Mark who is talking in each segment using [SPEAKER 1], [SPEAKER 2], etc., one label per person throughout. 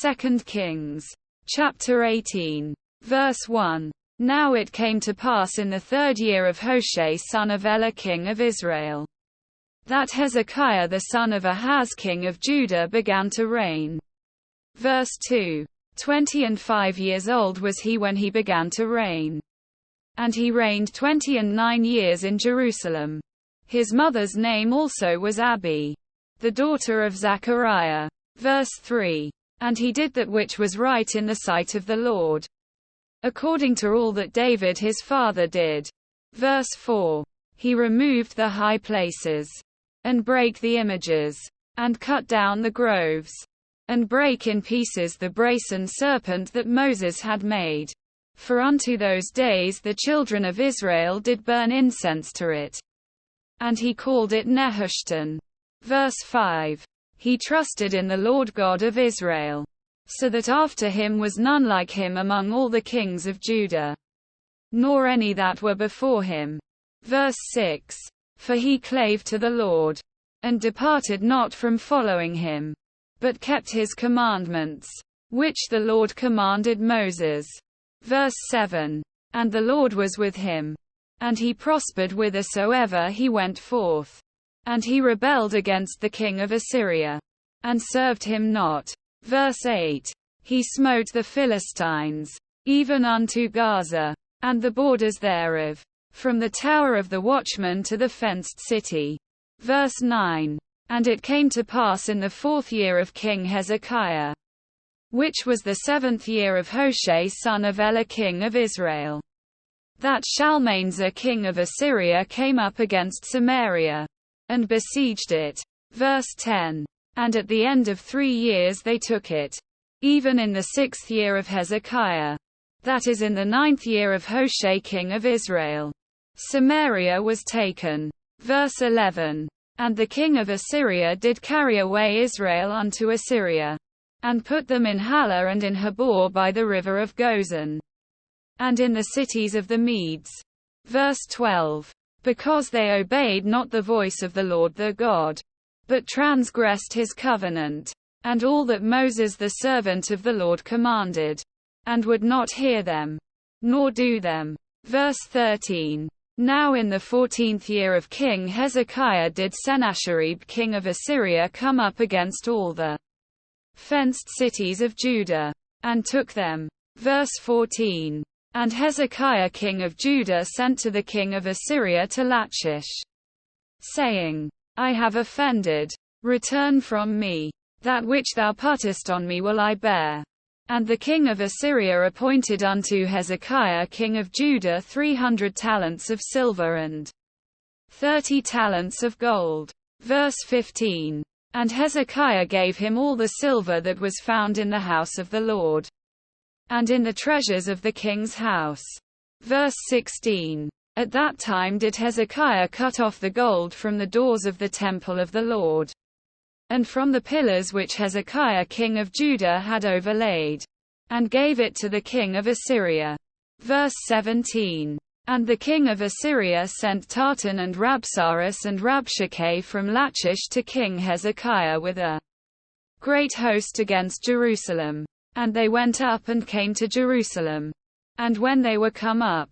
[SPEAKER 1] 2 Kings. Chapter 18. Verse 1. Now it came to pass in the 3rd year of Hoshea son of Elah king of Israel, that Hezekiah the son of Ahaz king of Judah began to reign. Verse 2. 25 years old was he when he began to reign. And he reigned 29 years in Jerusalem. His mother's name also was Abi, the daughter of Zechariah. Verse 3. And he did that which was right in the sight of the Lord, according to all that David his father did. Verse 4. He removed the high places, and brake the images, and cut down the groves, and brake in pieces the brazen serpent that Moses had made. For unto those days the children of Israel did burn incense to it. And he called it Nehushtan. Verse 5. He trusted in the Lord God of Israel, so that after him was none like him among all the kings of Judah, nor any that were before him. Verse 6. For he clave to the Lord, and departed not from following him, but kept his commandments, which the Lord commanded Moses. Verse 7. And the Lord was with him, and he prospered whithersoever he went forth. And he rebelled against the king of Assyria, and served him not. Verse 8. He smote the Philistines, even unto Gaza, and the borders thereof, from the tower of the watchman to the fenced city. Verse 9. And it came to pass in the 4th year of King Hezekiah, which was the 7th year of Hoshea son of Elah king of Israel, that Shalmaneser king of Assyria came up against Samaria, and besieged it. Verse 10. And at the end of 3 years they took it, even in the 6th year of Hezekiah, that is in the 9th year of Hoshea king of Israel, Samaria was taken. Verse 11. And the king of Assyria did carry away Israel unto Assyria, and put them in Halah and in Habor by the river of Gozan, and in the cities of the Medes. Verse 12. Because they obeyed not the voice of the Lord their God, but transgressed his covenant, and all that Moses the servant of the Lord commanded, and would not hear them, nor do them. Verse 13. Now in the 14th year of King Hezekiah did Sennacherib king of Assyria come up against all the fenced cities of Judah, and took them. Verse 14. And Hezekiah king of Judah sent to the king of Assyria to Lachish, saying, I have offended. Return from me. That which thou puttest on me will I bear. And the king of Assyria appointed unto Hezekiah king of Judah 300 talents of silver and 30 talents of gold. Verse 15. And Hezekiah gave him all the silver that was found in the house of the Lord, and in the treasures of the king's house. Verse 16. At that time did Hezekiah cut off the gold from the doors of the temple of the Lord, and from the pillars which Hezekiah king of Judah had overlaid, and gave it to the king of Assyria. Verse 17. And the king of Assyria sent Tartan and Rabsaris and Rabshakeh from Lachish to King Hezekiah with a great host against Jerusalem. And they went up and came to Jerusalem. And when they were come up,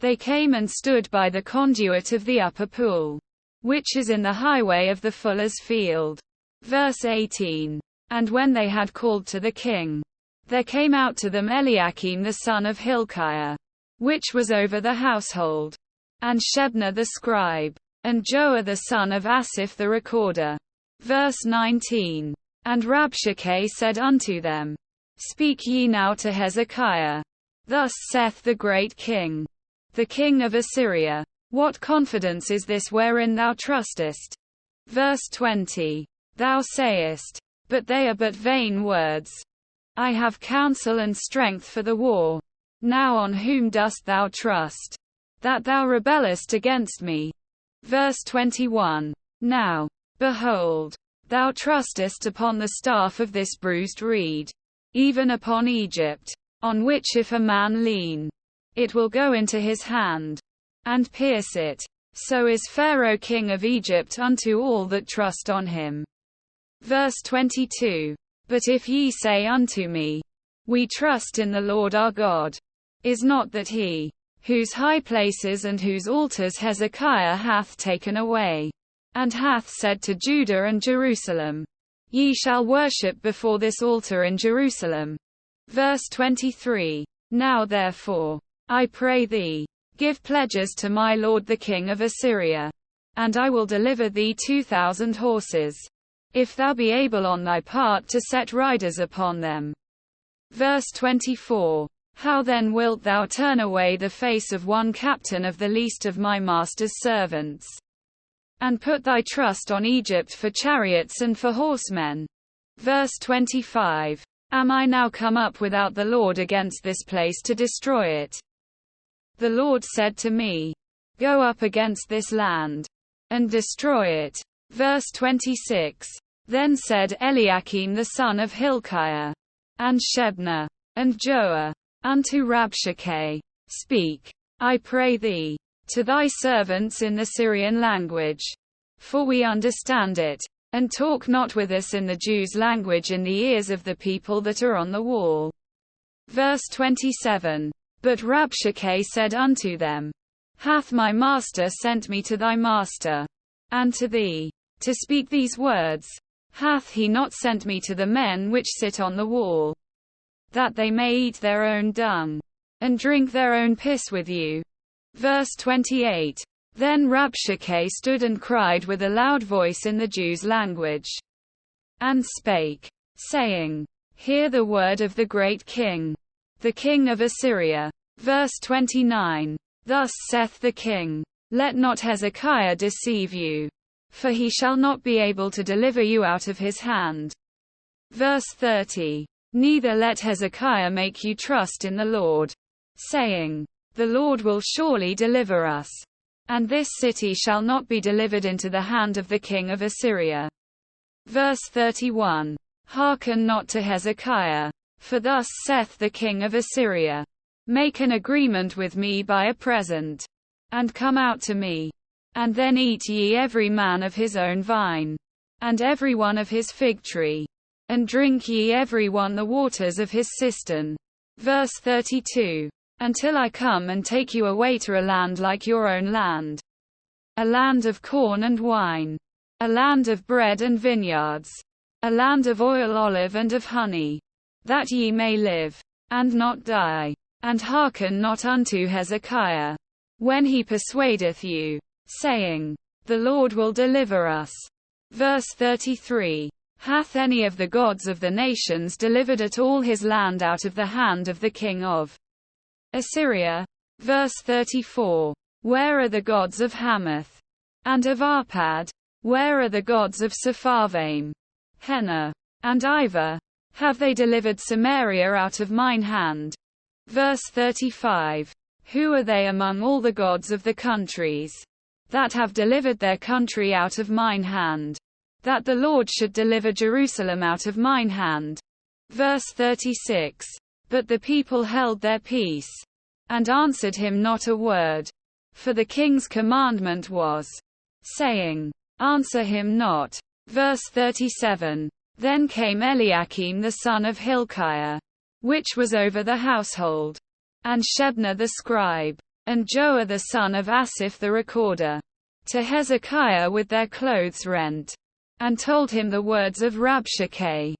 [SPEAKER 1] they came and stood by the conduit of the upper pool, which is in the highway of the fuller's field. Verse 18. And when they had called to the king, there came out to them Eliakim the son of Hilkiah, which was over the household, and Shebna the scribe, and Joah the son of Asaph the recorder. Verse 19. And Rabshakeh said unto them, Speak ye now to Hezekiah. Thus saith the great king, the king of Assyria, What confidence is this wherein thou trustest? Verse 20. Thou sayest, But they are but vain words. I have counsel and strength for the war. Now on whom dost thou trust, that thou rebellest against me? Verse 21. Now, behold, thou trustest upon the staff of this bruised reed, even upon Egypt, on which if a man lean, it will go into his hand, and pierce it. So is Pharaoh king of Egypt unto all that trust on him. Verse 22. But if ye say unto me, We trust in the Lord our God, is not that he, whose high places and whose altars Hezekiah hath taken away, and hath said to Judah and Jerusalem, Ye shall worship before this altar in Jerusalem. Verse 23. Now therefore, I pray thee, give pledges to my lord the king of Assyria, and I will deliver thee 2,000 horses, if thou be able on thy part to set riders upon them. Verse 24. How then wilt thou turn away the face of one captain of the least of my master's servants, and put thy trust on Egypt for chariots and for horsemen? Verse 25. Am I now come up without the Lord against this place to destroy it? The Lord said to me, Go up against this land, and destroy it. Verse 26. Then said Eliakim the son of Hilkiah, and Shebna, and Joah, unto Rabshakeh, Speak, I pray thee, to thy servants in the Syrian language, for we understand it, and talk not with us in the Jews' language in the ears of the people that are on the wall. Verse 27. But Rabshakeh said unto them, Hath my master sent me to thy master, and to thee, to speak these words? Hath he not sent me to the men which sit on the wall, that they may eat their own dung, and drink their own piss with you? Verse 28. Then Rabshakeh stood and cried with a loud voice in the Jews' language, and spake, saying, Hear the word of the great king, the king of Assyria. Verse 29. Thus saith the king, Let not Hezekiah deceive you, for he shall not be able to deliver you out of his hand. Verse 30. Neither let Hezekiah make you trust in the Lord, saying, The Lord will surely deliver us, and this city shall not be delivered into the hand of the king of Assyria. Verse 31. Hearken not to Hezekiah, for thus saith the king of Assyria, Make an agreement with me by a present, and come out to me, and then eat ye every man of his own vine, and every one of his fig tree, and drink ye every one the waters of his cistern. Verse 32. Until I come and take you away to a land like your own land, a land of corn and wine, a land of bread and vineyards, a land of oil, olive, and of honey, that ye may live, and not die. And hearken not unto Hezekiah, when he persuadeth you, saying, The Lord will deliver us. Verse 33. Hath any of the gods of the nations delivered at all his land out of the hand of the king of Assyria? Verse 34. Where are the gods of Hamath, and of Arpad? Where are the gods of Sepharvaim, Hena, and Ivah? Have they delivered Samaria out of mine hand? Verse 35. Who are they among all the gods of the countries, that have delivered their country out of mine hand, that the Lord should deliver Jerusalem out of mine hand? Verse 36. But the people held their peace, and answered him not a word, for the king's commandment was, saying, Answer him not. Verse 37. Then came Eliakim the son of Hilkiah, which was over the household, and Shebna the scribe, and Joah the son of Asaph the recorder, to Hezekiah with their clothes rent, and told him the words of Rabshakeh,